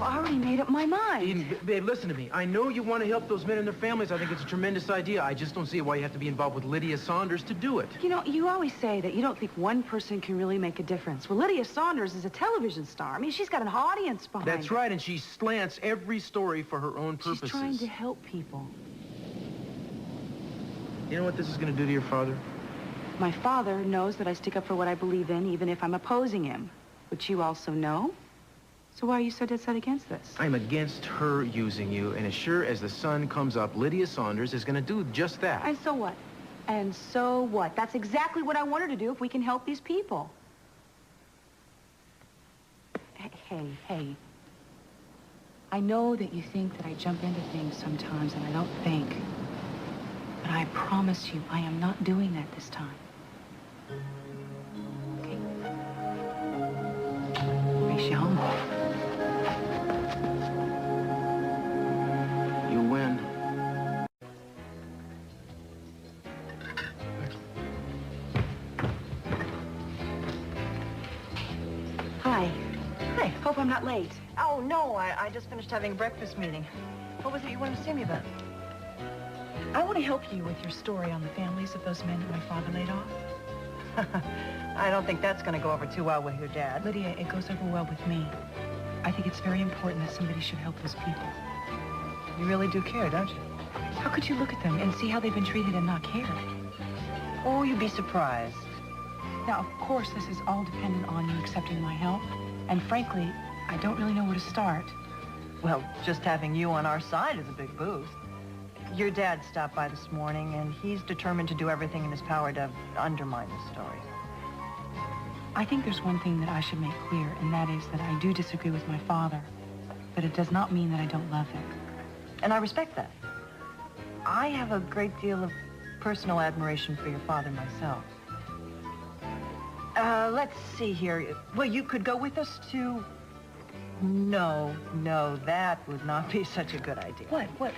I've already made up my mind. Eden, babe, listen to me. I know you want to help those men and their families. I think it's a tremendous idea. I just don't see why you have to be involved with Lydia Saunders to do it. You know, you always say that you don't think one person can really make a difference. Well, Lydia Saunders is a television star. I mean, she's got an audience behind her. That's right, and she slants every story for her own purposes. She's trying to help people. You know what this is going to do to your father? My father knows that I stick up for what I believe in, even if I'm opposing him. Which you also know. So why are you so dead set against this? I'm against her using you, and as sure as the sun comes up, Lydia Saunders is going to do just that. And so what? And so what? That's exactly what I want her to do if we can help these people. Hey. I know that you think that I jump into things sometimes and I don't think. But I promise you, I am not doing that this time. Okay? Race you home. You win. Hi. Hi. Hope I'm not late. Oh, no, I just finished having a breakfast meeting. What was it you wanted to see me about? I want to help you with your story on the families of those men that my father laid off. I don't think that's going to go over too well with your dad. Lydia, it goes over well with me. I think it's very important that somebody should help those people. You really do care, don't you? How could you look at them and see how they've been treated and not care? Oh, you'd be surprised. Now, of course, this is all dependent on you accepting my help. And frankly, I don't really know where to start. Well, just having you on our side is a big boost. Your dad stopped by this morning, and he's determined to do everything in his power to undermine the story. I think there's one thing that I should make clear, and that is that I do disagree with my father. But it does not mean that I don't love him. And I respect that. I have a great deal of personal admiration for your father myself. Let's see here. Well, you could go with us to... No, that would not be such a good idea. What?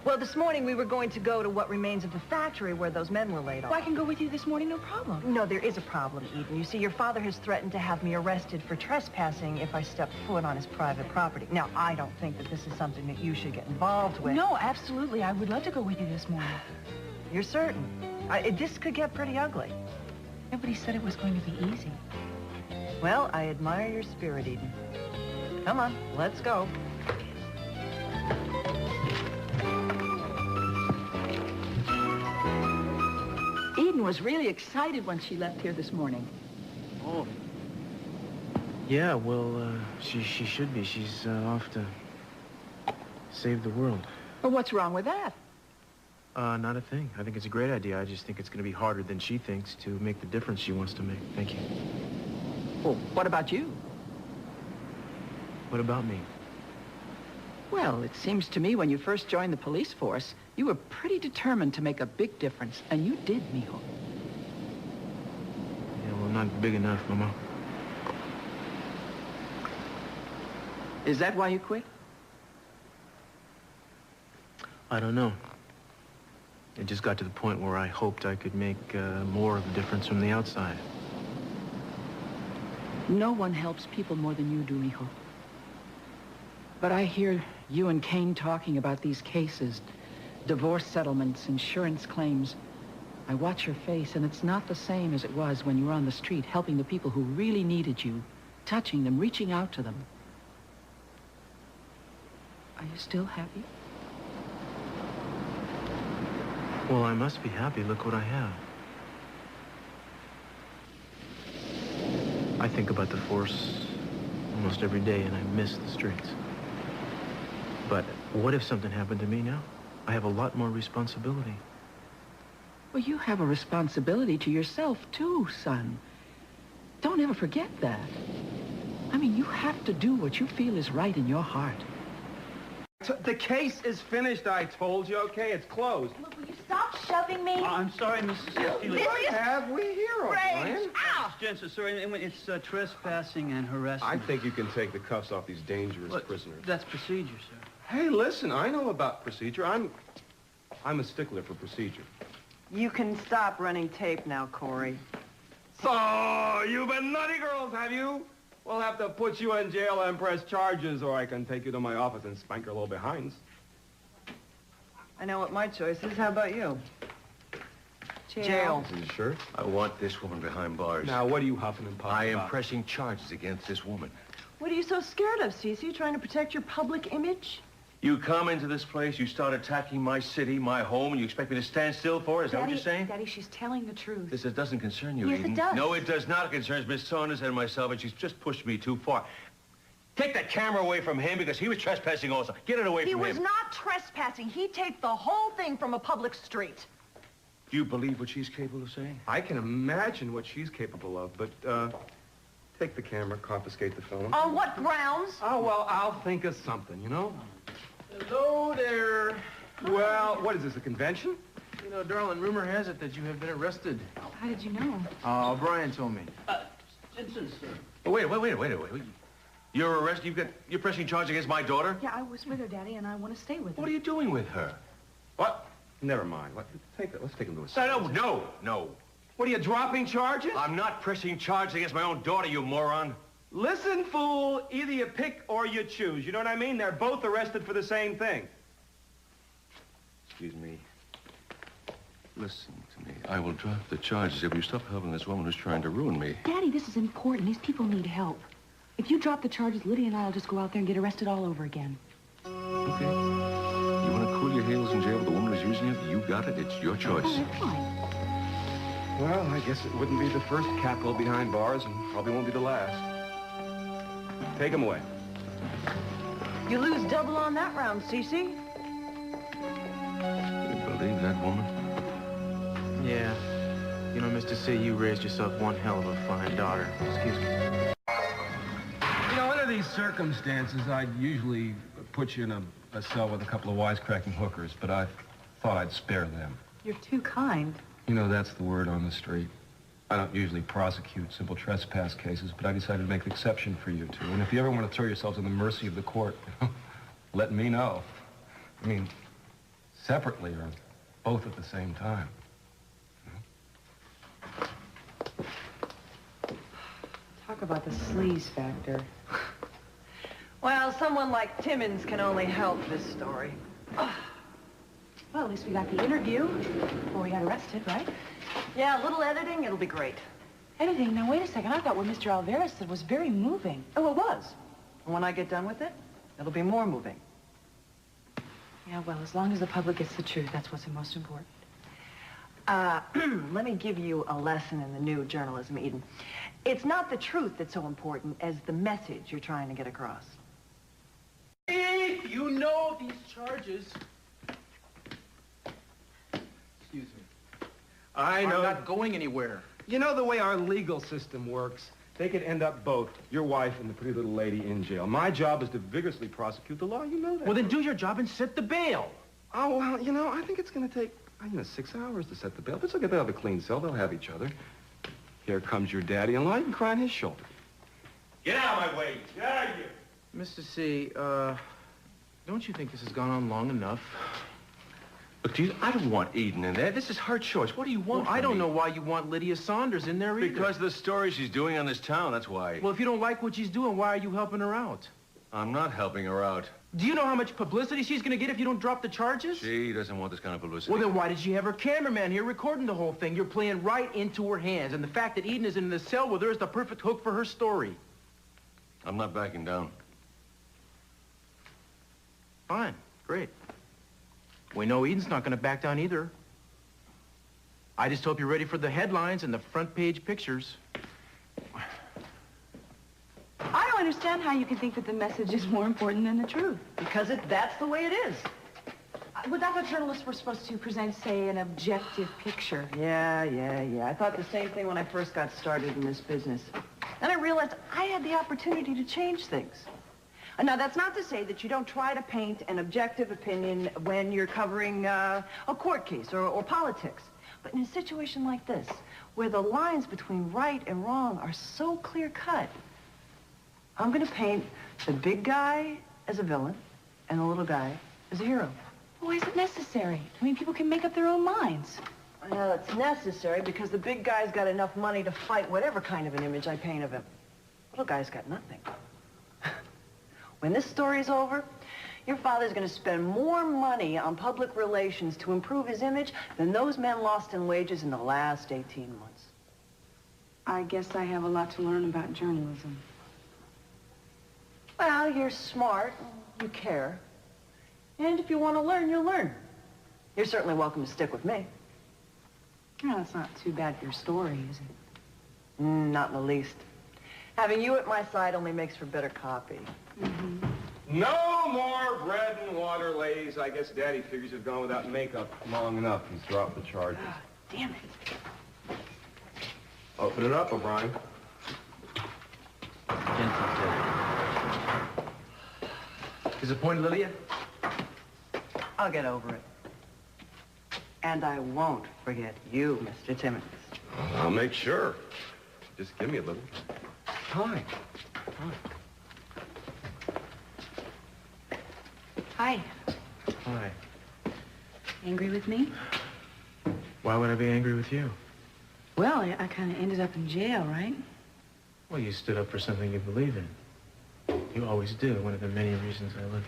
Well, this morning we were going to go to what remains of the factory where those men were laid off. Well, I can go with you this morning, no problem. No, there is a problem, Eden. You see, your father has threatened to have me arrested for trespassing if I step foot on his private property. Now, I don't think that this is something that you should get involved with. No, absolutely. I would love to go with you this morning. You're certain? This could get pretty ugly. Nobody said it was going to be easy. Well, I admire your spirit, Eden. Come on, let's go. Eden was really excited when she left here this morning. Oh. Yeah, well, she should be. She's off to save the world. Well, what's wrong with that? Not a thing. I think it's a great idea. I just think it's going to be harder than she thinks to make the difference she wants to make. Thank you. Well, what about you? What about me? Well, it seems to me when you first joined the police force, you were pretty determined to make a big difference, and you did, mijo. Yeah, well, not big enough, Mama. Is that why you quit? I don't know. It just got to the point where I hoped I could make more of a difference from the outside. No one helps people more than you do, mijo. But I hear you and Kane talking about these cases, divorce settlements, insurance claims. I watch your face, and it's not the same as it was when you were on the street helping the people who really needed you, touching them, reaching out to them. Are you still happy? Well, I must be happy. Look what I have. I think about the force almost every day, and I miss the streets. But what if something happened to me now? I have a lot more responsibility. Well, you have a responsibility to yourself, too, son. Don't ever forget that. I mean, you have to do what you feel is right in your heart. The case is finished, I told you, okay? It's closed. Look, will you stop shoving me? I'm sorry, Mrs. Steele. What have we here, O'Brien? Jensen, sorry, it's trespassing and harassment. I think you can take the cuffs off these dangerous prisoners. That's procedure, sir. Hey, listen, I know about procedure. I'm a stickler for procedure. You can stop running tape now, Corey. So, you've been naughty girls, have you? We'll have to put you in jail and press charges, or I can take you to my office and spank your little behinds. I know what my choice is. How about you? Jail. Are you sure? I want this woman behind bars. Now, what are you huffing and puffing I am about? pressing charges against this woman. What are you so scared of, Cece? Trying to protect your public image? You come into this place, you start attacking my city, my home, and you expect me to stand still for it? Is that what you're saying? Daddy, she's telling the truth. This doesn't concern you, Yes, Eden. it does. No, it does not. It concerns Miss Saunders and myself, and she's just pushed me too far. Take that camera away from him because he was trespassing also. Get it away He from him. was not trespassing. He taped the whole thing from a public street. Do you believe what she's capable of saying? I can imagine what she's capable of, but, take the camera, confiscate the film. On what grounds? Oh, well, I'll think of something, you know? Hello there. Well, what is this, a convention? You know, darling, rumor has it that you have been arrested. How did you know? Brian told me. Jensen, sir. Oh, wait. You're arrested? You're pressing charge against my daughter? Yeah, I was with her, Daddy, and I want to stay with her. What are you doing with her? What? Never mind. Let's take him to a cell. No. What are you, dropping charges? I'm not pressing charges against my own daughter, you moron. Listen, fool, either you pick or you choose. You know what I mean? They're both arrested for the same thing. Excuse me. Listen to me. I will drop the charges if you stop helping this woman who's trying to ruin me. Daddy, this is important. These people need help. If you drop the charges, Lydia and I will just go out there and get arrested all over again. Okay. You want to cool your heels in jail with the woman who's using you? You got it. It's your choice. Oh, that's fine. Well, I guess it wouldn't be the first capital behind bars, and probably won't be the last. Take him away. You lose double on that round, Cece. You believe that woman? Yeah. You know, Mr. C, you raised yourself one hell of a fine daughter. Excuse me. You know, under these circumstances, I'd usually put you in a cell with a couple of wisecracking hookers, but I thought I'd spare them. You're too kind. You know, that's the word on the street. I don't usually prosecute simple trespass cases, but I decided to make an exception for you two. And if you ever want to throw yourselves in the mercy of the court, let me know. I mean, separately or both at the same time. Talk about the sleaze factor. Well, someone like Timmons can only help this story. Well, at least we got the interview before we got arrested, right? Yeah, a little editing, it'll be great. Editing? Now, wait a second. I thought what Mr. Alvarez said was very moving. Oh, it was. And when I get done with it, it'll be more moving. Yeah, well, as long as the public gets the truth, that's what's most important. Let me give you a lesson in the new journalism, Eden. It's not the truth that's so important as the message you're trying to get across. If you know these charges... Excuse me. I know. I'm not going anywhere. You know the way our legal system works. They could end up both, your wife and the pretty little lady, in jail. My job is to vigorously prosecute the law. You know that. Well, then do your job and set the bail. Oh, well, you know, I think it's going to take, 6 hours to set the bail. But it's okay, they'll have a clean cell. They'll have each other. Here comes your daddy-in-law. You can cry on his shoulder. Get out of my way. Get out of here. Mr. C, don't you think this has gone on long enough? Look, I don't want Eden in there. This is her choice. What do you want Well, I from don't me? know why you want Lydia Saunders in there either. Because of the story she's doing on this town, that's why. Well, if you don't like what she's doing, why are you helping her out? I'm not helping her out. Do you know how much publicity she's going to get if you don't drop the charges? She doesn't want this kind of publicity. Well, then why did she have her cameraman here recording the whole thing? You're playing right into her hands, and the fact that Eden is in the cell with her is the perfect hook for her story. I'm not backing down. Fine. Great. We know Eden's not going to back down either. I just hope you're ready for the headlines and the front page pictures. I don't understand how you can think that the message is more important than the truth. Because that's the way it is. But that's what journalists were supposed to present, say, an objective picture. Yeah. I thought the same thing when I first got started in this business. Then I realized I had the opportunity to change things. Now, that's not to say that you don't try to paint an objective opinion when you're covering a court case or politics. But in a situation like this, where the lines between right and wrong are so clear-cut, I'm going to paint the big guy as a villain and the little guy as a hero. Why is it necessary? I mean, people can make up their own minds. Well, it's necessary because the big guy's got enough money to fight whatever kind of an image I paint of him. Little guy's got nothing. When this story's over, your father's going to spend more money on public relations to improve his image than those men lost in wages in the last 18 months. I guess I have a lot to learn about journalism. Well, you're smart, you care. And if you want to learn, you'll learn. You're certainly welcome to stick with me. Well, it's not too bad for your story, is it? Not in the least. Having you at my side only makes for better copy. No more bread and water, ladies. I guess Daddy figures you've gone without makeup long enough. He's dropped the charges. Oh, damn it. Open it up, O'Brien. Disappointed, Lydia? I'll get over it. And I won't forget you, Mr. Timmons. I'll make sure. Just give me a little. Hi. Hi. Hi. Angry with me? Why would I be angry with you? Well, I kind of ended up in jail, right? Well, you stood up for something you believe in. You always do, one of the many reasons I live.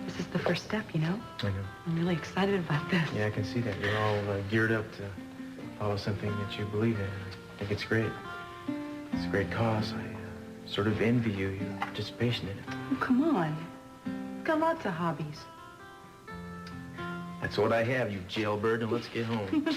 This is the first step, you know? I know. I'm really excited about this. Yeah, I can see that. You're all geared up to follow something that you believe in. I think it's great. It's a great cause. I sort of envy you, your participation in it. Oh, come on. You've got lots of hobbies. That's what I have, you jailbird, and let's get home.